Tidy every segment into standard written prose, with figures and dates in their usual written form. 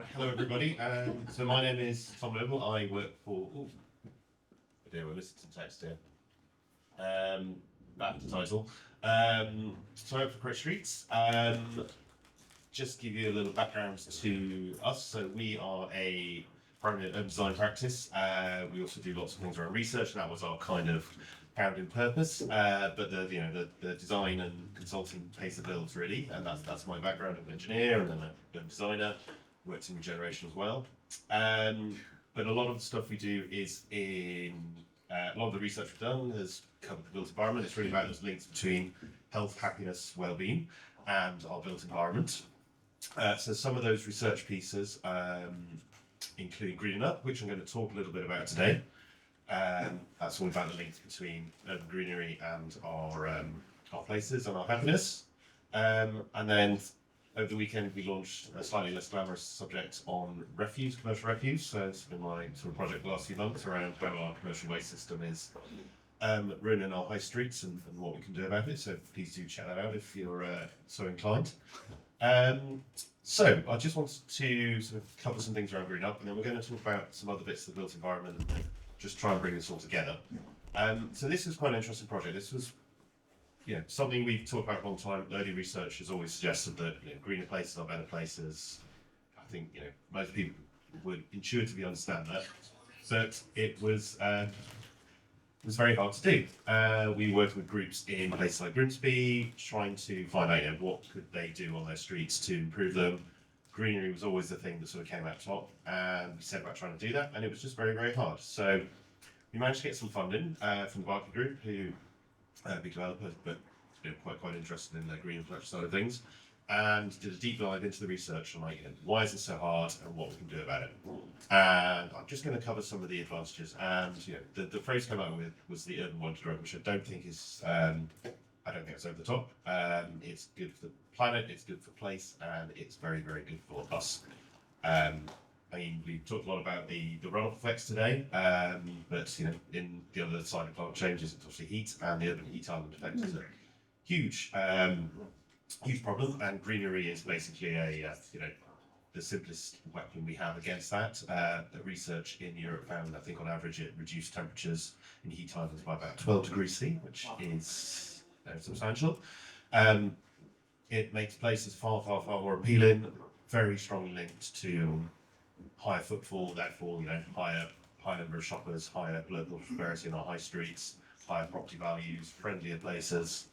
Hello, everybody. So my name is Tom Noble. I work for. Oh, dear, we're listening to text here. Back to the title. So I work for Credit Streets. Just give you a little background to us. So we are a primarily urban design practice. We also do lots of things around research, and that was our kind of founding purpose. But the design and consulting pays the bills really, and that's my background. I'm an engineer and then a designer. Worked in regeneration as well. But a lot of the stuff we do is in a lot of the research we've done has covered the built environment. It's really about those links between health, happiness, well-being, and our built environment. So some of those research pieces include Greening Up, which I'm going to talk a little bit about today. That's all about the links between urban greenery and our places and our happiness. And then over the weekend, we launched a slightly less glamorous subject on refuse, commercial refuse. So it's been my sort of project the last few months around how our commercial waste system is ruining our high streets and what we can do about it. So please do check that out if you're so inclined. So I just wanted to sort of cover some things around Green Up, and then we're going to talk about some other bits of the built environment and just try and bring this all together. So this is quite an interesting project. This was something we've talked about for a long time. Early research has always suggested that greener places are better places. I think most people would intuitively understand that, but it was very hard to do. We worked with groups in places like Grimsby, trying to find out what could they do on their streets to improve them. Greenery was always the thing that sort of came out top, and we set about trying to do that, and it was just very, very hard. So we managed to get some funding from the Barclay Group, who big developers, but quite interested in the green infrastructure side of things, and did a deep dive into the research on why is it so hard and what we can do about it. And I'm just going to cover some of the advantages. And the phrase I came out with was the urban wanted drug, which I don't think is I don't think it's over the top. It's good for the planet, it's good for place, and it's very, very good for us. I mean, we talked a lot about the runoff effects today, but in the other side of climate change is obviously heat, and the urban heat island effect is a huge problem. And greenery is basically the simplest weapon we have against that. The research in Europe found, I think on average, it reduced temperatures in heat islands by about 12 degrees C, which is substantial. It makes places far, far, far more appealing. Very strongly linked to higher footfall, therefore, higher number of shoppers, higher local prosperity in our high streets, higher property values, friendlier places,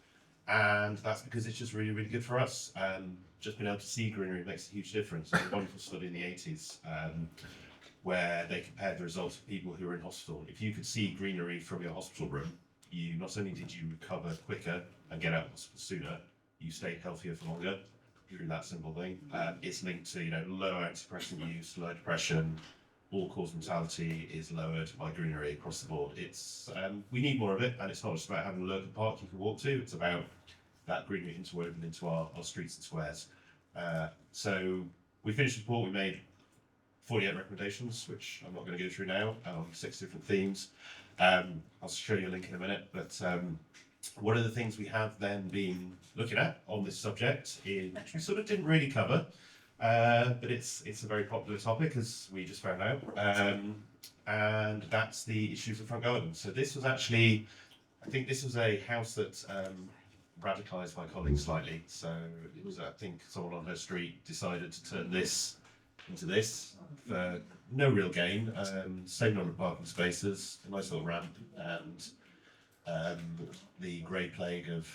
and that's because it's just really, really good for us. Just being able to see greenery makes a huge difference. There's a wonderful study in the 80s where they compared the results of people who were in hospital. If you could see greenery from your hospital room, you not only did you recover quicker and get out of hospital sooner, you stayed healthier for longer. Through that simple thing. It's linked to lower antidepressant use, lower depression, all-cause mortality is lowered by greenery across the board. It's we need more of it, and it's not just about having a local park you can walk to. It's about that greenery interwoven into our streets and squares. So we finished the report. We made 48 recommendations, which I'm not going to go through now, on 6 different themes. I'll show you a link in a minute, but one of the things we have then been looking at on this subject, which we sort of didn't really cover, but it's a very popular topic, as we just found out, and that's the issues of front gardens. So this was actually, I think this was a house that radicalised my colleagues slightly. So it was, I think, someone on her street decided to turn this into this for no real gain. Same number of parking spaces, a nice little ramp, and the grey plague of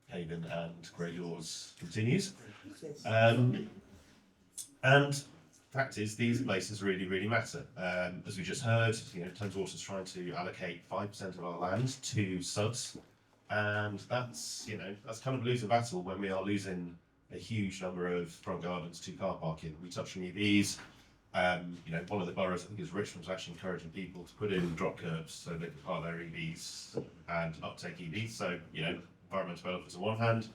Haven and grey laws continues. And fact is, these places really, really matter. As we just heard, Thames Water's trying to allocate 5% of our land to SUDs, and that's kind of losing a battle when we are losing a huge number of front gardens to car parking. We touched on EVs. One of the boroughs, I think it's Richmond, was actually encouraging people to put in drop curbs so they can park their EVs and uptake EVs. So, environmental benefits on one hand,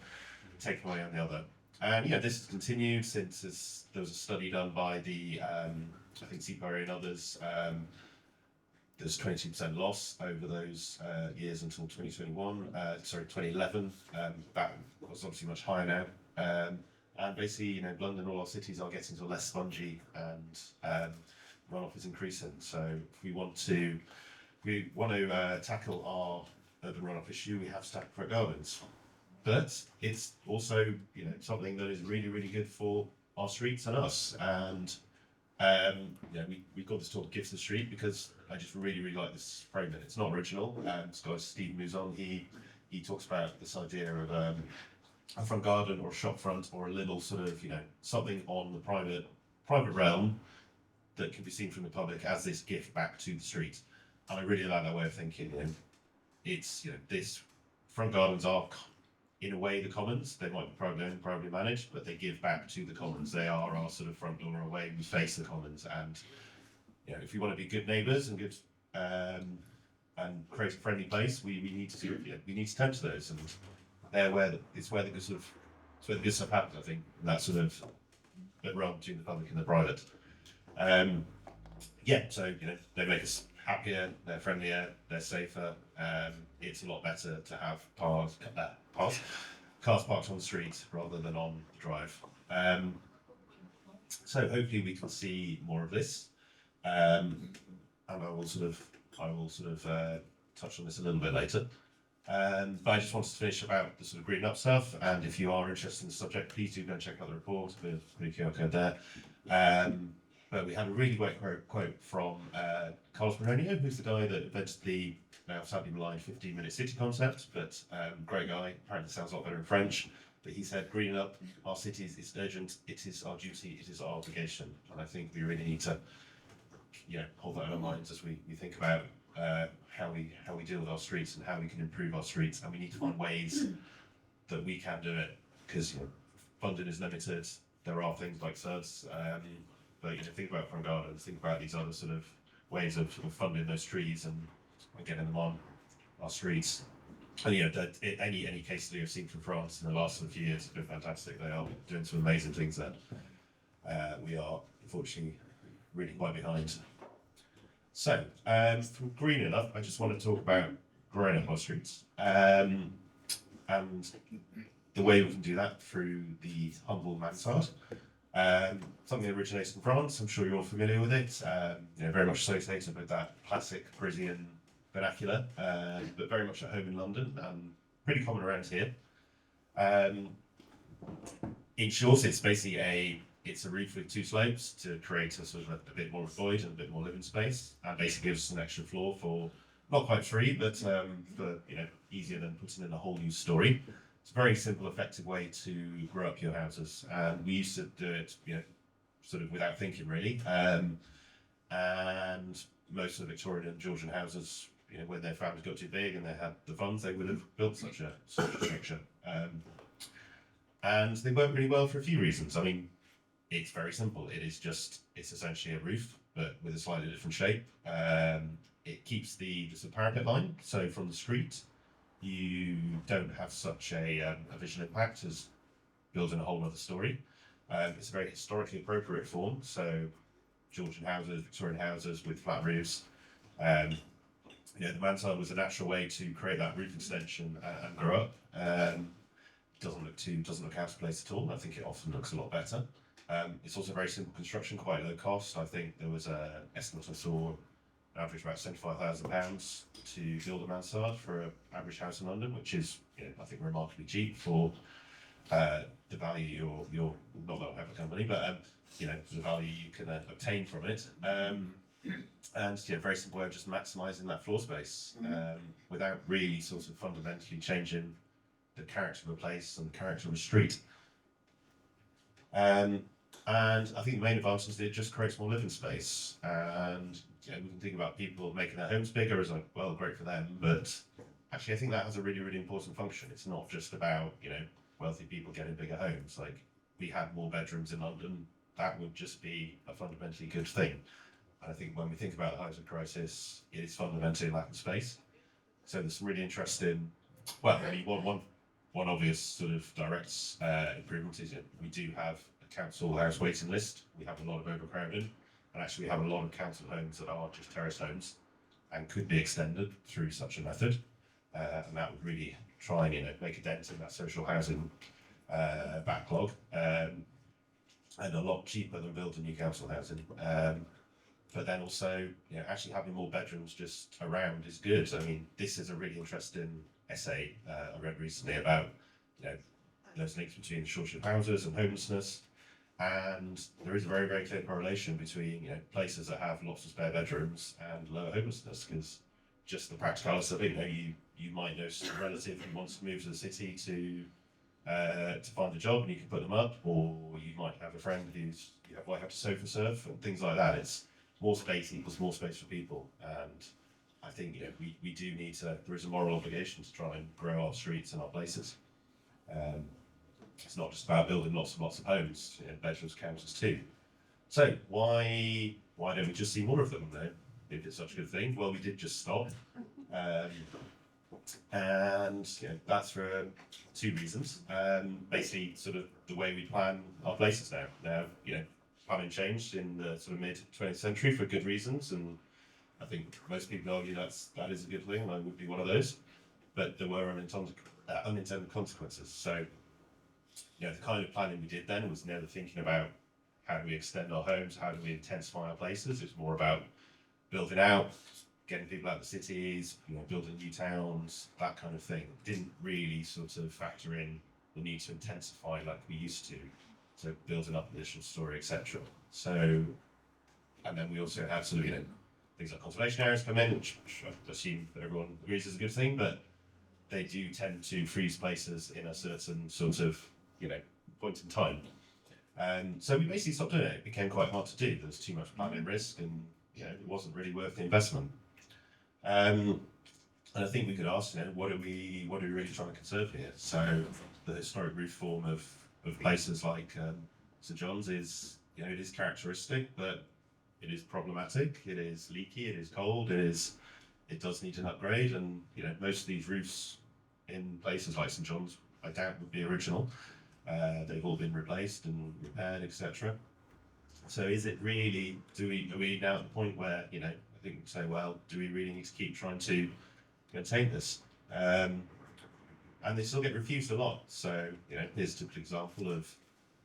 take away on the other. And this has continued since there was a study done by the, I think CPRA and others. There's 22% loss over those years until 2011. That was obviously much higher now. And basically, London, all our cities are getting less spongy, and runoff is increasing. So if we want to tackle our urban runoff issue, we have to tackle front gardens. But it's also, something that is really, really good for our streets and us. And we got this talk "Gifts the Street" because I just really, really like this framing. It's not original. This guy Steve Mouzon, he talks about this idea of a front garden or a shop front or a little sort of something on the private realm that can be seen from the public as this gift back to the street. And I really like that way of thinking. It's this front gardens are in a way the commons. They might be privately owned, privately managed, but they give back to the commons. They are our sort of front door away. We face the commons, and if we want to be good neighbours and good and create a friendly place, we need to tend to those, and they're where the good stuff happens. I think in that sort of realm between the public and the private. So they make us happier, they're friendlier, they're safer. It's a lot better to have cars parked on the street rather than on the drive. So hopefully we can see more of this, and I will sort of touch on this a little bit later. But I just wanted to finish about the sort of green up stuff. And if you are interested in the subject, please do go and check out the report. There's a QR code there. But we had a really great quote from Carlos Moronio, who's the guy that invented the now sadly maligned 15-minute city concept, but great guy. Apparently sounds a lot better in French. But he said, greening up our cities is urgent, it is our duty, it is our obligation. And I think we really need to hold that in our minds as we think about how we deal with our streets and how we can improve our streets. And we need to find ways that we can do it, because funding is limited. There are things like SUDs, but think about front gardens, think about these other sort of ways of funding those trees and getting them on our streets. And any case study I've seen from France in the last few years has been fantastic. They are doing some amazing things there. We are unfortunately really quite behind. So from greening up, I just want to talk about growing up our streets, and the way we can do that through the humble mansard. Something that originates in France. I'm sure you're all familiar with it. Very much associated with that classic Parisian vernacular, but very much at home in London and pretty common around here. In short, it's basically it's a roof with two slopes to create a sort of a bit more void and a bit more living space, and basically gives us an extra floor for not quite free, but for easier than putting in a whole new story. It's a very simple, effective way to grow up your houses, and we used to do it, sort of without thinking really. And most of the Victorian and Georgian houses, when their families got too big and they had the funds, they would have built such a structure. And they work really well for a few reasons. I mean, it's very simple. It's essentially a roof, but with a slightly different shape. It keeps the parapet line, so from the street, you don't have such a visual impact as building a whole other story. It's a very historically appropriate form, so Georgian houses, Victorian houses with flat roofs. The mansard was a natural way to create that roof extension and grow up. Doesn't look out of place at all. I think it often looks a lot better. It's also very simple construction, quite low cost. I think there was an estimate I saw, an average about £75,000 to build a mansard for an average house in London, which is, I think, remarkably cheap for the value you're not that I have a company, but the value you can obtain from it. And very simple way of just maximising that floor space without really sort of fundamentally changing the character of a place and the character of a street. And I think the main advantage is it just creates more living space. And we can think about people making their homes bigger as well, great for them. But actually, I think that has a really, really important function. It's not just about wealthy people getting bigger homes. Like, we had more bedrooms in London, that would just be a fundamentally good thing. And I think when we think about the housing crisis, it is fundamentally a lack of space. So there's some really interesting. Well, I mean, one obvious sort of direct improvement is that we do have a council house waiting list. We have a lot of overcrowding, and actually we have a lot of council homes that are just terrace homes and could be extended through such a method. And that would really try and make a dent in that social housing backlog, and a lot cheaper than building new council housing. But then also, actually having more bedrooms just around is good. I mean, this is a really interesting essay I read recently about, those links between the shortage of houses and homelessness. And there is a very, very clear correlation between, places that have lots of spare bedrooms and lower homelessness, because just the practicality of it, you might know a relative who wants to move to the city to find a job, and you can put them up, or you might have a friend who's might have to sofa surf and things like that. It's more space equals more space for people, and I think we do need to. There is a moral obligation to try and grow our streets and our places. It's not just about building lots and lots of homes. Bedrooms count as too. So why don't we just see more of them though? If it's such a good thing, well, we did just stop. And that's for two reasons. Basically, sort of the way we plan our places now. Now, planning changed in the sort of mid 20th century for good reasons, and I think most people argue that is a good thing, and I would be one of those. But there were unintended consequences. So, the kind of planning we did then was never thinking about how do we extend our homes, how do we intensify our places. It's more about building out, getting people out of the cities, building new towns, that kind of thing. Didn't really sort of factor in the need to intensify like we used to. So building up additional story, etc. So, and then we also had sort of, things like conservation areas come in, which I assume that everyone agrees is a good thing, but they do tend to freeze places in a certain sort of, point in time. And so we basically stopped doing it. It became quite hard to do. There was too much planning risk, and it wasn't really worth the investment. And I think we could ask, what are we really trying to conserve here? So the historic roof form of places like St John's is, it is characteristic, but it is problematic. It is leaky. It is cold. It does need an upgrade, and most of these roofs in places like St John's, I doubt would be original. They've all been replaced and repaired, etc. So is it really? Are we now at the point where I think we say, well, do we really need to keep trying to maintain this? And they still get refused a lot. So here's a typical example of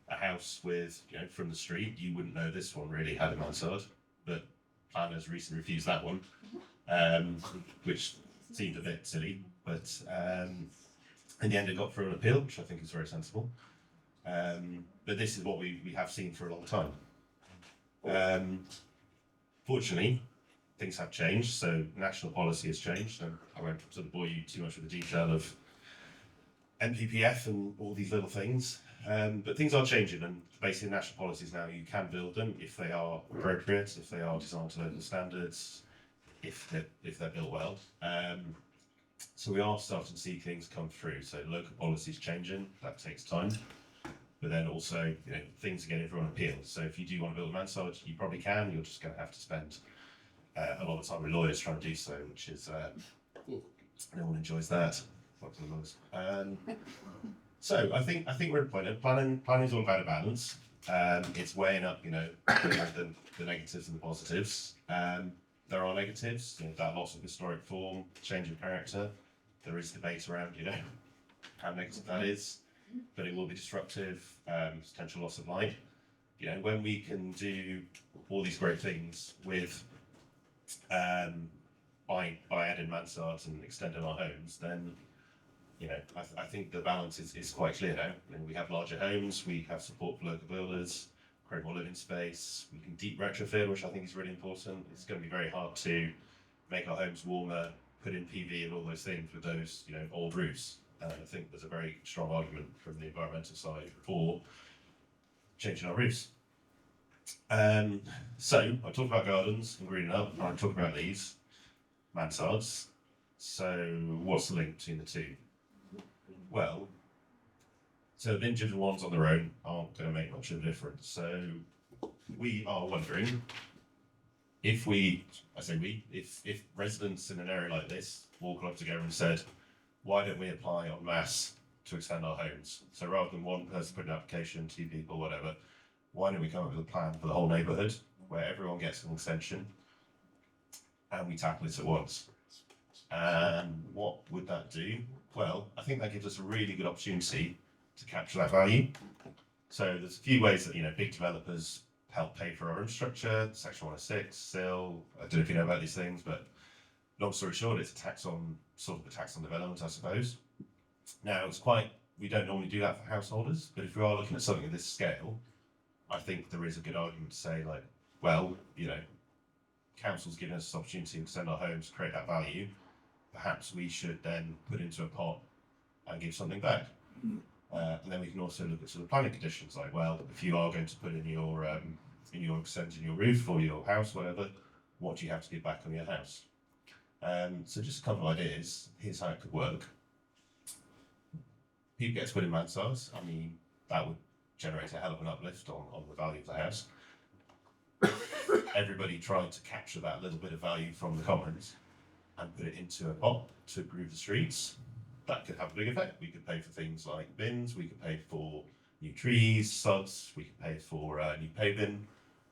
a house with from the street, you wouldn't know this one really had a mansard, but planners recently refused that one, which seemed a bit silly, but in the end it got through an appeal, which I think is very sensible. But this is what we have seen for a long time. Fortunately, things have changed, so national policy has changed, and I won't sort of bore you too much with the detail of NPPF and all these little things, but things are changing, and basically national policies now, you can build them if they are appropriate, if they are designed to local standards, if they're built well. So we are starting to see things come through, so local policies changing, that takes time. But then also, things are getting through on appeals. So if you do want to build a mansard, you probably can. You're just going to have to spend a lot of time with lawyers trying to do so, which is no one enjoys that. Fuck the lawyers. So I think we're at a point. Planning is all about a balance. It's weighing up, the negatives and the positives. There are negatives, that loss of historic form, change of character. There is debate around, how negative that is. But it will be disruptive, potential loss of life. When we can do all these great things with by adding mansards and extending our homes, then I think the balance is quite clear now. We have larger homes, we have support for local builders, create more living space. We can deep retrofit, which I think is really important. It's going to be very hard to make our homes warmer, put in PV and all those things with those old roofs. I think there's a very strong argument from the environmental side for changing our roofs. So I talked about gardens and greening up, and I talked about these mansards. So what's the link between the two? Well, so the individual ones on their own aren't going to make much of a difference. So we are wondering if if residents in an area like this all clubbed together and said, why don't we apply en masse to extend our homes? So rather than one person put an application, 2 people, whatever, why don't we come up with a plan for the whole neighbourhood where everyone gets an extension and we tackle it at once? And what would that do? Well, I think that gives us a really good opportunity to capture that value. So there's a few ways that, big developers help pay for our infrastructure, Section 106, SIL. I don't know if you know about these things, but long story short, it's a tax on development, I suppose. Now, we don't normally do that for householders, but if we are looking at something of this scale, I think there is a good argument to say, like, well, council's giving us this opportunity to extend our homes, create that value. Perhaps we should then put into a pot and give something back. And then we can also look at sort of planning conditions, like, well, if you are going to put in your extending your roof or your house, whatever, what do you have to give back on your house? So just a couple of ideas. Here's how it could work. People get to put in mansards. I mean, that would generate a hell of an uplift on the value of the house. Everybody tried to capture that little bit of value from the commons and put it into a pot to improve the streets. That could have a big effect. We could pay for things like bins, we could pay for new trees, sods, we could pay for new paving.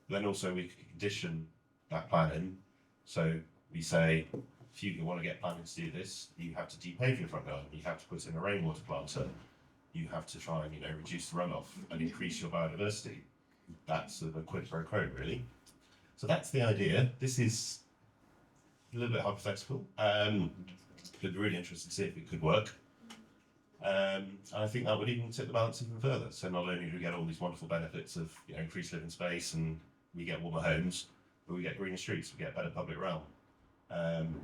Then also we could condition that planning. So we say, if you want to get planning to do this, you have to de-pave your front garden, you have to put in a rainwater planter, you have to try and reduce the runoff and increase your biodiversity. That's sort of a quid pro quo, really. So that's the idea. This is a little bit hypothetical. It'd be really interesting to see if it could work. And I think that would even tip the balance even further. So not only do we get all these wonderful benefits of increased living space and we get warmer homes, but we get greener streets, we get better public realm. And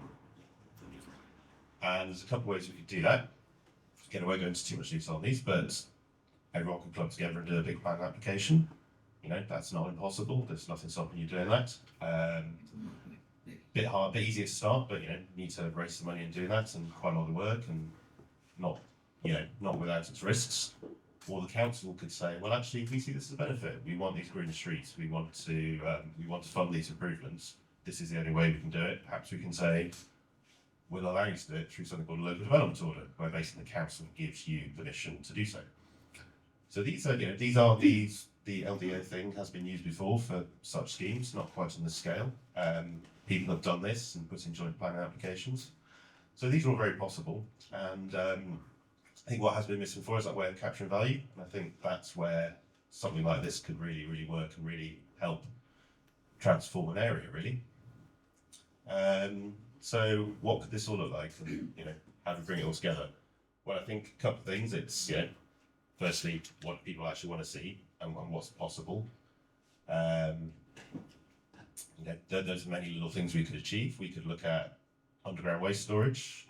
there's a couple of ways we could do that. Again, I won't go into too much detail on these, but everyone can club together and do a big planning application. That's not impossible. There's nothing stopping you doing that. Bit hard, bit easier to start, but you need to raise some money and do that, and quite a lot of work, and not without its risks. Or the council could say, well, actually, we see this as a benefit. We want these green streets. We want to fund these improvements. This is the only way we can do it. Perhaps we can say, we'll allow you to do it through something called a local development order, where basically the council gives you permission to do so. So the LDO thing has been used before for such schemes, not quite on this scale. People have done this and put in joint planning applications. So these are all very possible. And I think what has been missing before is that way of capturing value. And I think that's where something like this could really, really work and really help transform an area, really. So what could this all look like? And, how do we bring it all together? Well, I think a couple of things. It's, firstly, what people actually want to see and what's possible. There's many little things we could achieve. We could look at underground waste storage.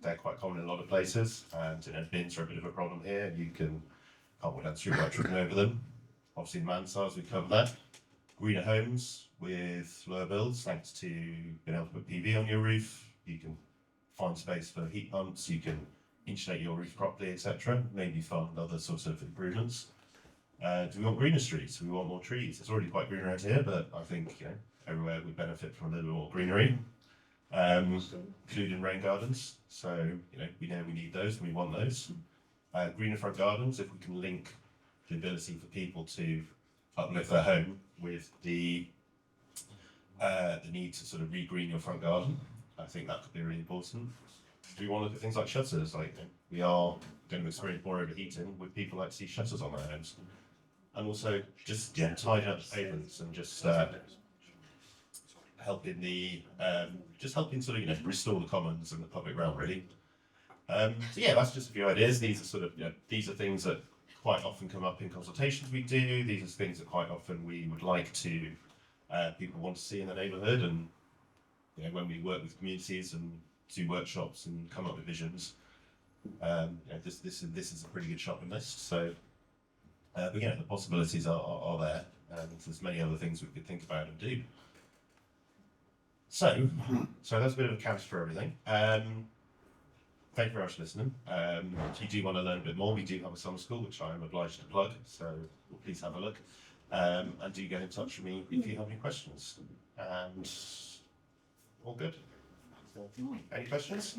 They're quite common in a lot of places, and bins are a bit of a problem here. You can't walk down the street without tripping over them. Obviously, mansards, we covered that. Greener homes with lower bills, thanks to being able to put PV on your roof. You can find space for heat pumps. You can insulate your roof properly, etc. Maybe fund other sorts of improvements. Do we want greener streets? Do we want more trees? It's already quite green around here, but I think everywhere would benefit from a little bit more greenery. Including rain gardens. So we know we need those and we want those. Greener front gardens, if we can link the ability for people to uplift their home with the need to sort of re-green your front garden, I think that could be really important. Do we want to look at things like shutters? Like we are going to experience more overheating. Would people like to see shutters on their homes? And also just tidying up the pavements and just helping sort of restore the commons and the public realm, really. So yeah, that's just a few ideas. These are sort of these are things that quite often come up in consultations we do. These are things that quite often we would like to people want to see in the neighbourhood, and when we work with communities and do workshops and come up with visions. This is a pretty good shopping list. So, but the possibilities are there, and there's many other things we could think about and do. So that's a bit of a canvas for everything. Thank you very much for listening. If you do want to learn a bit more, we do have a summer school, which I am obliged to plug, so please have a look. And do get in touch with me if you have any questions. And all good. Any questions?